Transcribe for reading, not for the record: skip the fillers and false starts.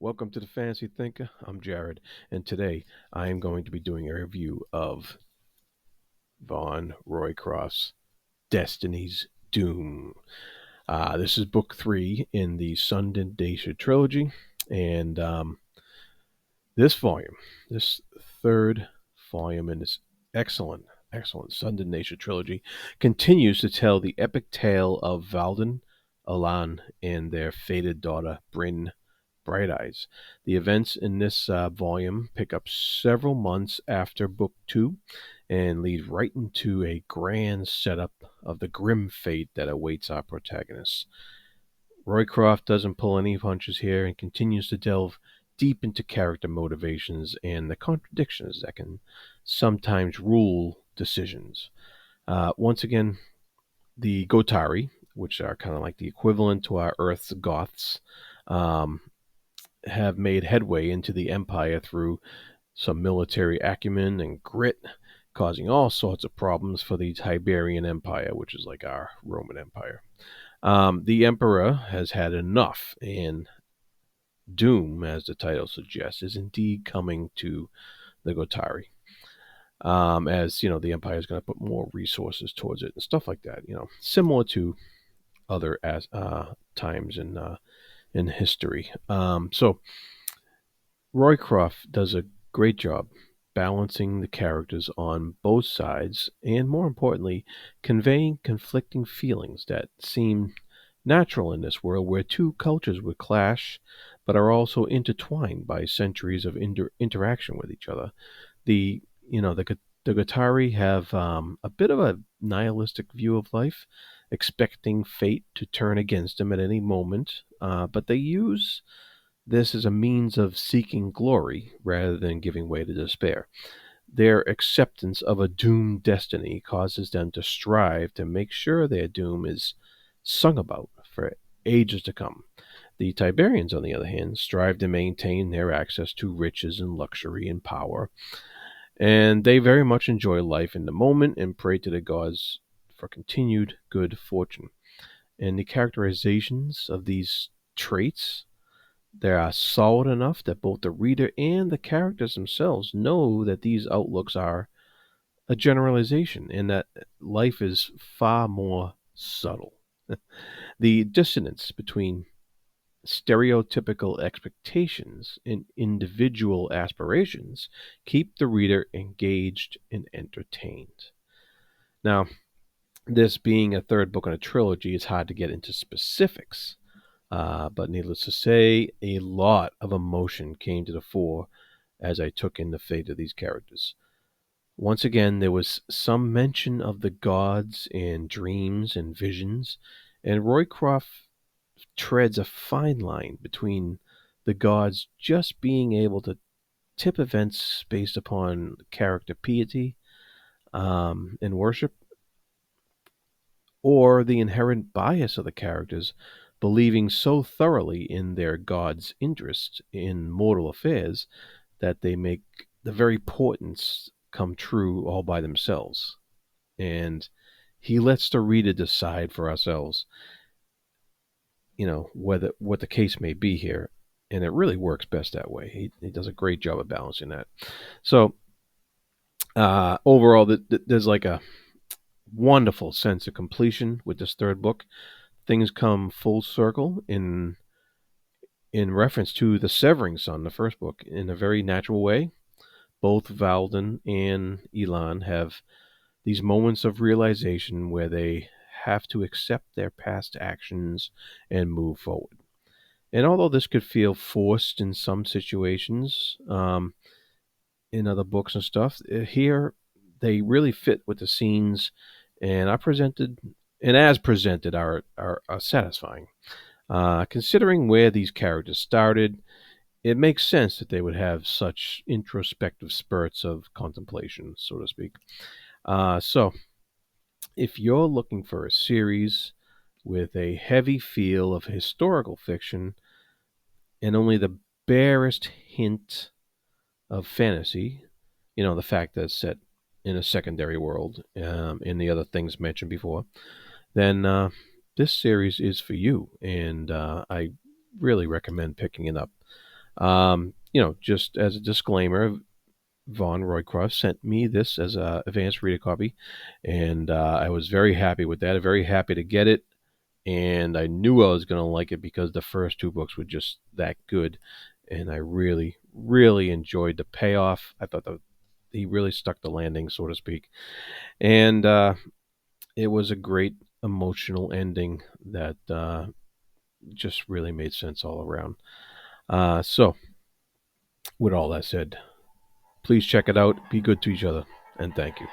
Welcome to the Fantasy Thinker. I'm Jared, and today I am going to be doing a review of Vaughn Roycroft's Destiny's Doom. This is book 3 in the Sundered Nation trilogy, and this volume, this third volume in this excellent Sundered Nation trilogy, continues to tell the epic tale of Valden, Alan, and their fated daughter, Bryn Bright Eyes. The events in this volume pick up several months after Book 2 and lead right into a grand setup of the grim fate that awaits our protagonists. Roycroft doesn't pull any punches here and continues to delve deep into character motivations and the contradictions that can sometimes rule decisions. Once again, the Gotari, which are kind of like the equivalent to our Earth's Goths, um, have made headway into the Empire through some military acumen and grit, causing all sorts of problems for the Tiberian Empire, which is like our Roman Empire. The Emperor has had enough, and doom, as the title suggests, is indeed coming to the Gotari. As you know, the Empire is going to put more resources towards it and stuff like that. Similar to other times in history. So Roycroft does a great job balancing the characters on both sides and, more importantly, conveying conflicting feelings that seem natural in this world where two cultures would clash but are also intertwined by centuries of interaction with each other. The you know the Guattari have a bit of a nihilistic view of life, expecting fate to turn against them at any moment, but they use this is a means of seeking glory rather than giving way to despair. Their acceptance of a doomed destiny causes them to strive to make sure their doom is sung about for ages to come. The Tiberians, on the other hand, strive to maintain their access to riches and luxury and power, and they very much enjoy life in the moment and pray to the gods for continued good fortune. And the characterizations of these traits, they are solid enough that both the reader and the characters themselves know that these outlooks are a generalization and that life is far more subtle. The dissonance between stereotypical expectations and individual aspirations keep the reader engaged and entertained. Now, this being a third book in a trilogy, it's hard to get into specifics. But needless to say, a lot of emotion came to the fore as I took in the fate of these characters. Once again, there was some mention of the gods and dreams and visions, and Roycroft treads a fine line between the gods just being able to tip events based upon character piety and worship, or the inherent bias of the characters believing so thoroughly in their god's interest in mortal affairs that they make the very portents come true all by themselves. And he lets the reader decide for ourselves, whether what the case may be here. And it really works best that way. He does a great job of balancing that. So overall, there's like a wonderful sense of completion with this third book. Things come full circle in reference to the severing son, the first book, in a very natural way. Both Valden and Elan have these moments of realization where they have to accept their past actions and move forward. And although this could feel forced in some situations, in other books and stuff, here they really fit with the scenes, and as presented are satisfying. Considering where these characters started, it makes sense that they would have such introspective spurts of contemplation, so to speak. So, if you're looking for a series with a heavy feel of historical fiction and only the barest hint of fantasy, the fact that it's set in a secondary world, and the other things mentioned before, then this series is for you, and I really recommend picking it up. Just as a disclaimer, Vaughn Roycroft sent me this as a advanced reader copy, and I was very happy with that. Very happy to get it, and I knew I was going to like it because the first two books were just that good, and I really, really enjoyed the payoff. I thought that he really stuck the landing, so to speak, and it was a great emotional ending that just really made sense all around. So, with all that said, please check it out. Be good to each other, and thank you.